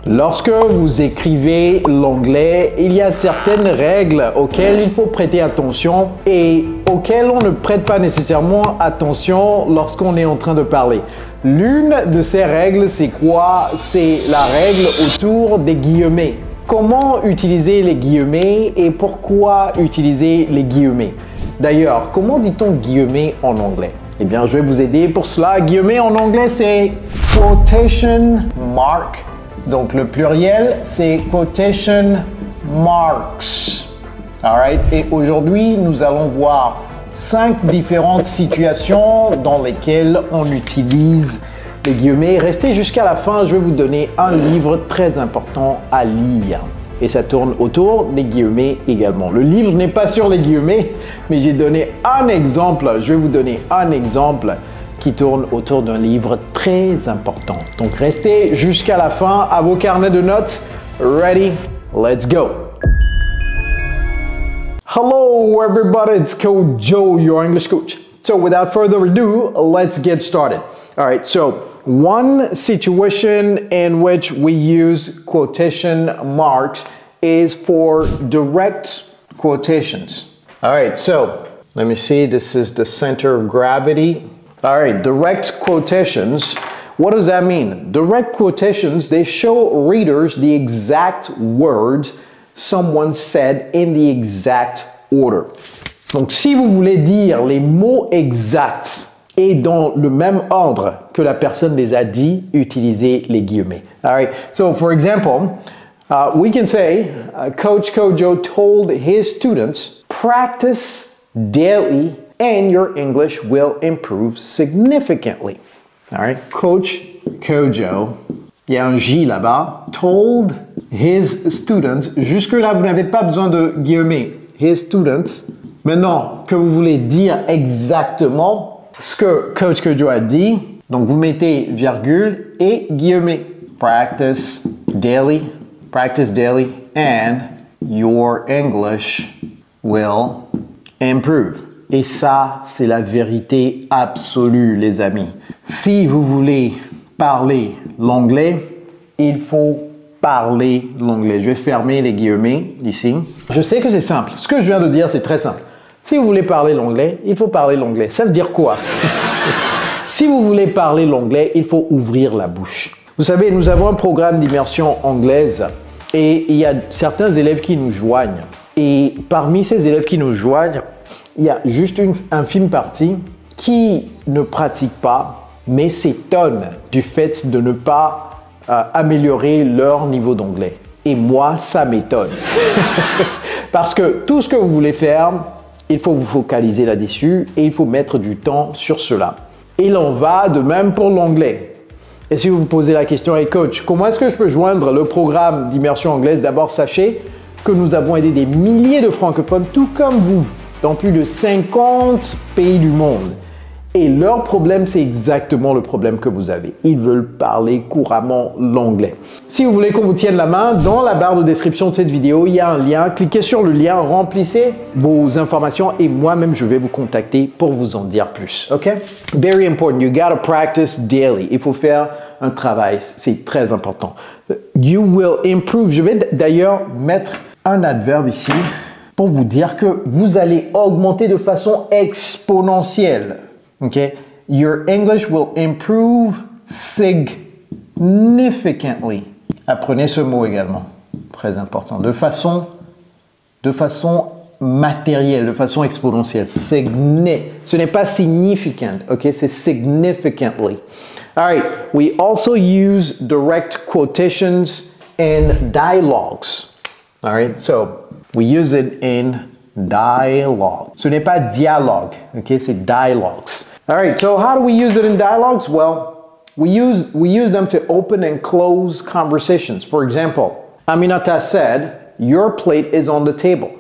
Lorsque vous écrivez l'anglais, il y a certaines règles auxquelles il faut prêter attention et auxquelles on ne prête pas nécessairement attention lorsqu'on est en train de parler. L'une de ces règles, c'est quoi? C'est la règle autour des guillemets. Comment utiliser les guillemets et pourquoi utiliser les guillemets? D'ailleurs, comment dit-on guillemets en anglais? Eh bien, je vais vous aider pour cela. Guillemets en anglais, c'est quotation mark. Donc, le pluriel, c'est quotation marks. All right? Et aujourd'hui, nous allons voir 5 différentes situations dans lesquelles on utilise les guillemets. Restez jusqu'à la fin, je vais vous donner un livre très important à lire. Et ça tourne autour des guillemets également. Le livre n'est pas sur les guillemets, mais j'ai donné un exemple. Je vais vous donner un exemple qui tourne autour d'un livre très important. Donc restez jusqu'à la fin à vos carnets de notes. Ready? Let's go! Hello everybody, it's Coach Joe, your English coach. So without further ado, let's get started. All right, so one situation in which we use quotation marks is for direct quotations. All right, so let me see, this is the center of gravity. All right, direct quotations. What does that mean? Direct quotations, they show readers the exact words someone said in the exact order. Donc, si vous voulez dire les mots exacts et dans le même ordre que la personne les a dit, utilisez les guillemets. All right. So, for example, we can say, Coach Kojo told his students, practice daily and your English will improve significantly. All right. Coach Kojo, il y a un J là-bas, told his students. Jusque-là, vous n'avez pas besoin de guillemets. His students. Maintenant, que vous voulez dire exactement ce que Coach Kojo a dit, donc vous mettez virgule et guillemets. Practice daily, and your English will improve. Et ça, c'est la vérité absolue, les amis. Si vous voulez parler l'anglais, il faut parler l'anglais. Je vais fermer les guillemets ici. Je sais que c'est simple. Ce que je viens de dire, c'est très simple. Si vous voulez parler l'anglais, il faut parler l'anglais. Ça veut dire quoi? Si vous voulez parler l'anglais, il faut ouvrir la bouche. Vous savez, nous avons un programme d'immersion anglaise et il y a certains élèves qui nous joignent. Et parmi ces élèves qui nous joignent, il y a juste une infime partie qui ne pratique pas, mais s'étonne du fait de ne pas améliorer leur niveau d'anglais. Et moi, ça m'étonne. Parce que tout ce que vous voulez faire, il faut vous focaliser là-dessus et il faut mettre du temps sur cela. Et il en va de même pour l'anglais. Et si vous vous posez la question, hey coach, comment est-ce que je peux joindre le programme d'immersion anglaise? D'abord, sachez que nous avons aidé des milliers de francophones, tout comme vous, dans plus de 50 pays du monde. Et leur problème, c'est exactement le problème que vous avez. Ils veulent parler couramment l'anglais. Si vous voulez qu'on vous tienne la main, dans la barre de description de cette vidéo, il y a un lien. Cliquez sur le lien, remplissez vos informations et moi-même, je vais vous contacter pour vous en dire plus. OK? Very important. You gotta practice daily. Il faut faire un travail. C'est très important. You will improve. Je vais d'ailleurs mettre un adverbe ici pour vous dire que vous allez augmenter de façon exponentielle. Okay? Your English will improve significantly. Apprenez ce mot également. Très important. De façon matérielle, de façon exponentielle. Ce n'est pas significant. Okay? C'est significantly. All right. We also use direct quotations in dialogues. All right. So we use it in dialogue. Ce n'est pas dialogue. Okay? C'est dialogues. All right, so how do we use it in dialogues? Well, we use them to open and close conversations. For example, Aminata said, your plate is on the table.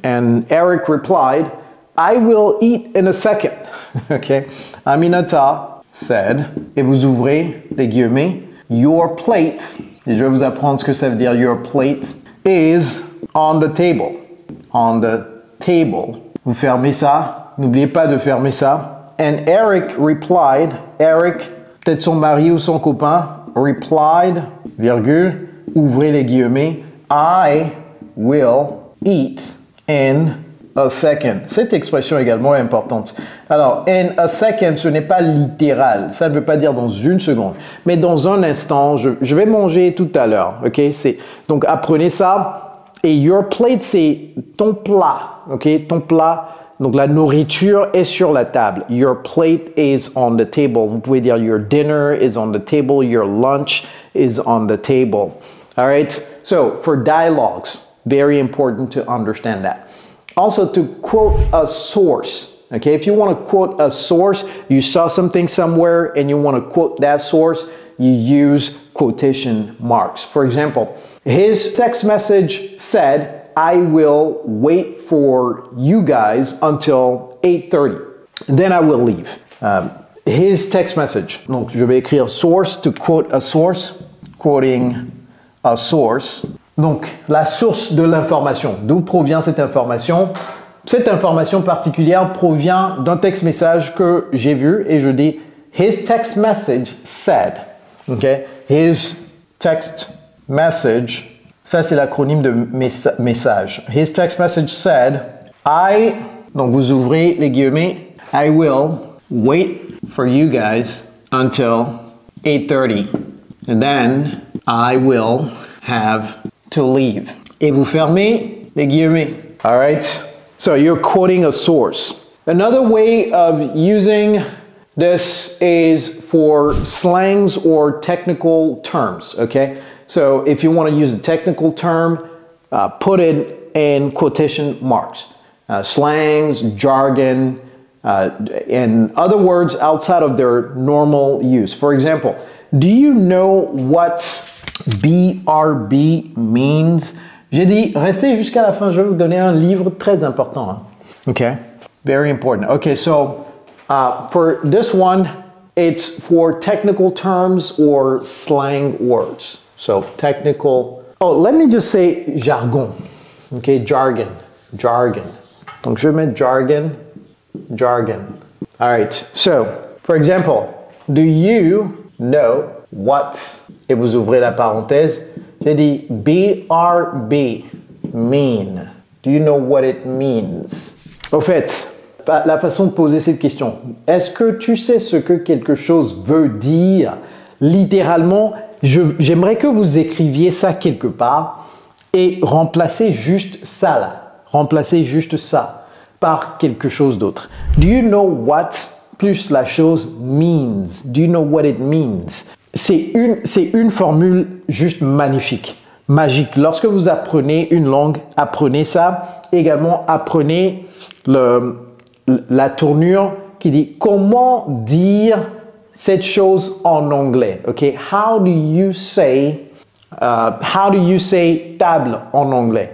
And Eric replied, I will eat in a second. Okay? Aminata said, et vous ouvrez les guillemets, your plate, et je vais vous apprendre ce que ça veut dire, your plate is on the table. On the table. Vous fermez ça, n'oubliez pas de fermer ça. And Eric replied, Eric, peut-être son mari ou son copain, replied, virgule, ouvrez les guillemets, I will eat in a second. Cette expression également est importante. Alors, in a second, ce n'est pas littéral. Ça ne veut pas dire dans une seconde. Mais dans un instant, je vais manger tout à l'heure. Ok? Donc, apprenez ça. Et your plate, c'est ton plat. Ok? Ton plat. Donc, la nourriture est sur la table. Your plate is on the table. Vous pouvez dire your dinner is on the table. Your lunch is on the table. All right? So, for dialogues, very important to understand that. Also, to quote a source. Okay, if you want to quote a source, you saw something somewhere and you want to quote that source, you use quotation marks. For example, his text message said, I will wait for you guys until 8:30. Then I will leave. His text message. Donc, je vais écrire source to quote a source. Quoting a source. Donc, la source de l'information. D'où provient cette information? Cette information particulière provient d'un texte message que j'ai vu et je dis his text message said. Okay? His text message, ça c'est l'acronyme de message. His text message said, donc vous ouvrez les guillemets, I will wait for you guys until 8:30 and then I will have to leave. Et vous fermez les guillemets. All right? So you're quoting a source. Another way of using this is for slangs or technical terms, okay? So if you want to use a technical term, put it in quotation marks. Slangs, jargon, and other words outside of their normal use. For example, do you know what BRB means? J'ai dit, restez jusqu'à la fin, je vais vous donner un livre très important. Hein? Okay, very important. Okay, so for this one, it's for technical terms or slang words. So technical, let me just say jargon. Okay, jargon. Donc je vais mettre jargon. All right, so for example, do you know what, et vous ouvrez la parenthèse, j'ai dit BRB, mean. Do you know what it means? Au fait, la façon de poser cette question, est-ce que tu sais ce que quelque chose veut dire? Littéralement, j'aimerais que vous écriviez ça quelque part et remplacez juste ça là. Remplacez juste ça par quelque chose d'autre. Do you know what plus la chose means? Do you know what it means? C'est une formule juste magnifique, magique. Lorsque vous apprenez une langue, apprenez ça. Également, apprenez la tournure qui dit comment dire cette chose en anglais. Okay? How do you say table en anglais?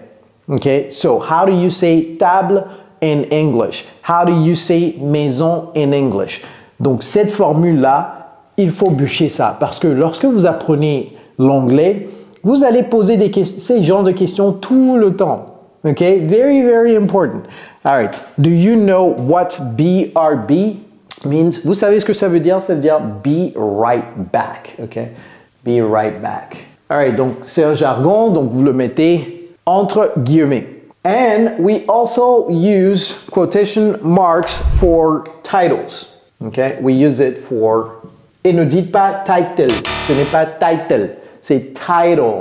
Okay? So, how do you say table in English? How do you say maison in English? Donc, cette formule-là, il faut bûcher ça parce que lorsque vous apprenez l'anglais, vous allez poser ces genres de questions tout le temps. Okay? Very, very important. All right. Do you know what BRB means? Vous savez ce que ça veut dire? Ça veut dire be right back. Okay? Be right back. All right. Donc, c'est un jargon. Donc, vous le mettez entre guillemets. And we also use quotation marks for titles. Okay? We use it for... Et ne dites pas title, ce n'est pas title, c'est title,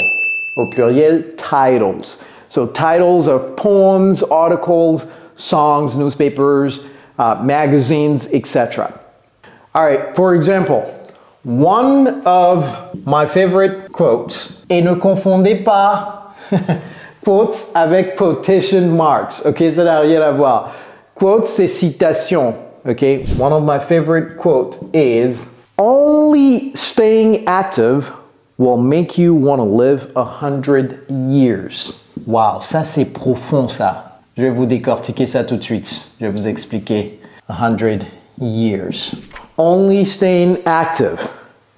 au pluriel, titles. So titles of poems, articles, songs, newspapers, magazines, etc. All right, for example, one of my favorite quotes, et ne confondez pas quotes avec quotation marks, ok, ça n'a rien à voir. Quotes, c'est citation, ok. One of my favorite quotes is, only staying active will make you want to live 100 years. Wow, ça c'est profond ça. Je vais vous décortiquer ça tout de suite. Je vais vous expliquer 100 years. Only staying active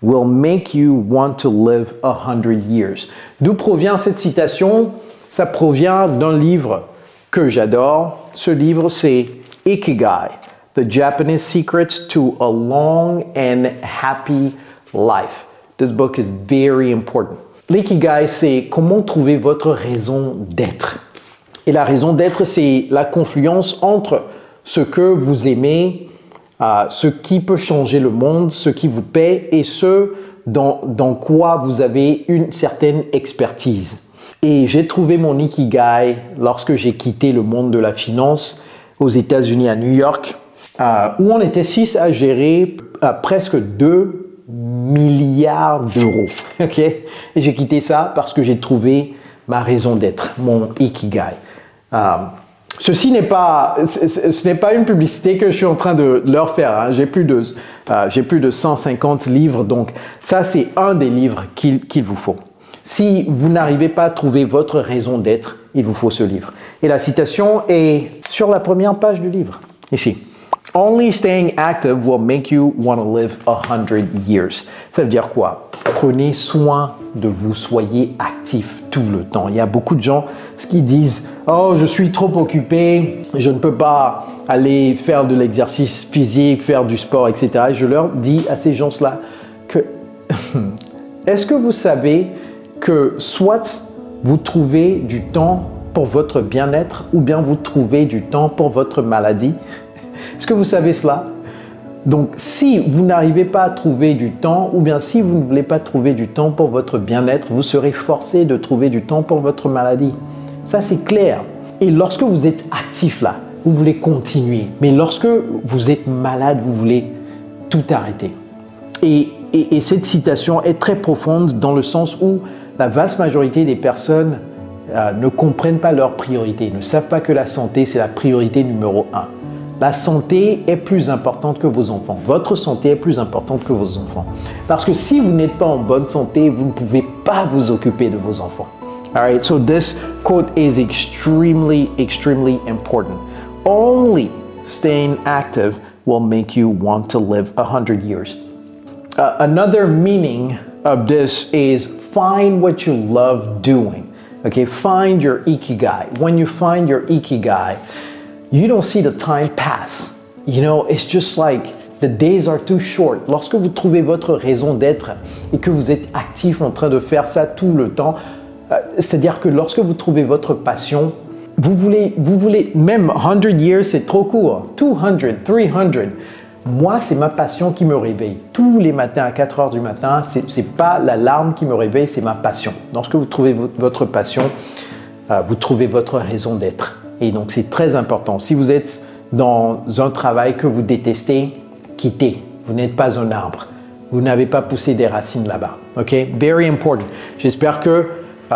will make you want to live 100 years. D'où provient cette citation? Ça provient d'un livre que j'adore. Ce livre c'est Ikigai. The Japanese Secrets to a Long and Happy Life. This book is very important. L'ikigai, c'est comment trouver votre raison d'être. Et la raison d'être, c'est la confluence entre ce que vous aimez, ce qui peut changer le monde, ce qui vous paie et ce dans quoi vous avez une certaine expertise. Et j'ai trouvé mon ikigai lorsque j'ai quitté le monde de la finance aux États-Unis, à New York, où on était 6 à gérer presque 2 milliards d'euros. Okay? Et j'ai quitté ça parce que j'ai trouvé ma raison d'être, mon ikigai. Ce n'est pas une publicité que je suis en train de leur faire. Hein. J'ai plus de 150 livres, donc ça c'est un des livres qu'il vous faut. Si vous n'arrivez pas à trouver votre raison d'être, il vous faut ce livre. Et la citation est sur la première page du livre, ici. Only staying active will make you want to live 100 years. Ça veut dire quoi? Prenez soin de vous, soyez actif tout le temps. Il y a beaucoup de gens qui disent « Oh, je suis trop occupé, je ne peux pas aller faire de l'exercice physique, faire du sport, etc. » Et je leur dis à ces gens-là que est-ce que vous savez que soit vous trouvez du temps pour votre bien-être ou bien vous trouvez du temps pour votre maladie? Est-ce que vous savez cela? Donc, si vous n'arrivez pas à trouver du temps ou bien si vous ne voulez pas trouver du temps pour votre bien-être, vous serez forcé de trouver du temps pour votre maladie. Ça, c'est clair. Et lorsque vous êtes actif là, vous voulez continuer. Mais lorsque vous êtes malade, vous voulez tout arrêter. Et cette citation est très profonde dans le sens où la vaste majorité des personnes ne comprennent pas leurs priorités, ne savent pas que la santé, c'est la priorité numéro 1. La santé est plus importante que vos enfants. Votre santé est plus importante que vos enfants. Parce que si vous n'êtes pas en bonne santé, vous ne pouvez pas vous occuper de vos enfants. All right, so this quote is extremely, extremely important. Only staying active will make you want to live 100 years. Another meaning of this is find what you love doing. Okay, find your ikigai. When you find your ikigai, you don't see the time pass. You know, it's just like the days are too short. Lorsque vous trouvez votre raison d'être et que vous êtes actif en train de faire ça tout le temps, c'est-à-dire que lorsque vous trouvez votre passion, vous voulez même 100 years, c'est trop court. 200, 300. Moi, c'est ma passion qui me réveille. Tous les matins à 4 heures du matin, c'est pas l'alarme qui me réveille, c'est ma passion. Lorsque vous trouvez votre passion, vous trouvez votre raison d'être. Et donc, c'est très important. Si vous êtes dans un travail que vous détestez, quittez. Vous n'êtes pas un arbre. Vous n'avez pas poussé des racines là-bas. OK? Very important. J'espère que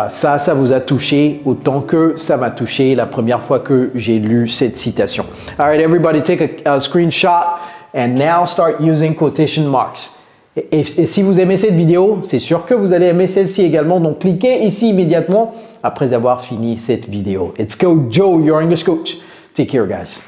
ça vous a touché autant que ça m'a touché la première fois que j'ai lu cette citation. All right, everybody, take a screenshot and now start using quotation marks. Et si vous aimez cette vidéo, c'est sûr que vous allez aimer celle-ci également. Donc, cliquez ici immédiatement après avoir fini cette vidéo. It's Coach Joe, your English coach. Take care, guys.